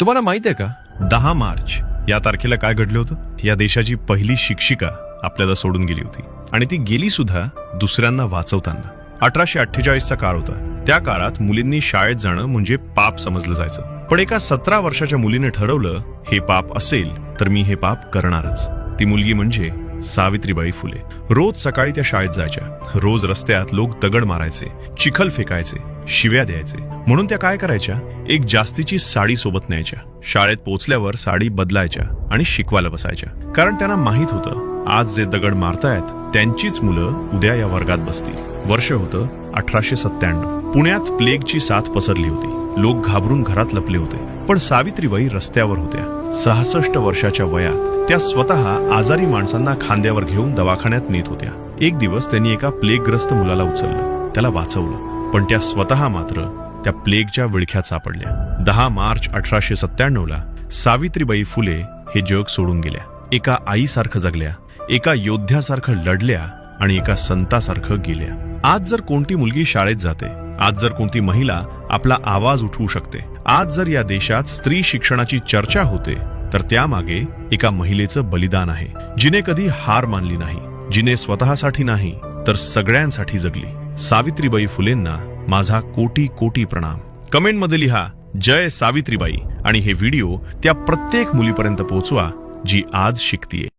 तुम्हाला माहित आहे का 10 मार्च या तारखेला काय घडलं होतं? या देशाची पहिली शिक्षिका आपल्याला सोडून गेली होती आणि ती गेली सुद्धा दुसऱ्यांना वाचवताना. 1848चा काळ होता. त्या काळात मुलींनी शाळेत जाणं म्हणजे पाप समजलं जायचं. पण एका 17 वर्षाच्या मुलीने ठरवलं, हे पाप असेल तर मी हे पाप करणारच. ती मुलगी म्हणजे सावित्रीबाई फुले. रोज सकाळी त्या शाळेत जायच्या. रोज रस्त्यात लोक दगड मारायचे, चिखल फेकायचे, शिव्या द्यायचे. म्हणून त्या काय करायच्या, एक जास्तीची साडी सोबत न्यायच्या. शाळेत पोहोचल्यावर साडी बदलायच्या आणि शिकवायला बसायच्या. कारण त्यांना माहित होतं, आज जे दगड मारतायत त्यांचीच मुलं उद्या या वर्गात बसतील. वर्ष होतं 1897. पुण्यात प्लेगची साथ पसरली होती. लोक घाबरून घरात लपले होते. पण सावित्रीबाई रस्त्यावर होत्या. 66 वर्षाच्या वयात त्या स्वतः आजारी माणसांना खांद्यावर घेऊन दवाखान्यात नेत होत्या. एक दिवस त्यांनी एका प्लेगग्रस्त मुलाला उचललं, त्याला वाचवलं. पण त्या स्वतः मात्र त्या प्लेगच्या विळख्यात सापडल्या. 10 मार्च 1897ला सावित्रीबाई फुले हे जग सोडून गेल्या. एका आईसारखं जगल्या, एका योद्ध्यासारखं लढल्या आणि एका संतासारखं गेल्या. आज जर कोणती मुलगी शाळेत जाते, आज जर कोणती महिला आपला आवाज उठवू शकते, आज जर या देशात स्त्री शिक्षणाची चर्चा होते, तर त्यामागे एका महिलेचं बलिदान आहे, जिने कधी हार मानली नाही, जिने स्वतःसाठी नाही तर सगळ्यांसाठी जगली. सावित्रीबाई फुलेंना माझा कोटी कोटी प्रणाम. कमेंटमध्ये लिहा जय सावित्रीबाई आणि हे व्हिडिओ त्या प्रत्येक मुलीपर्यंत पोहोचवा जी आज शिकतीये.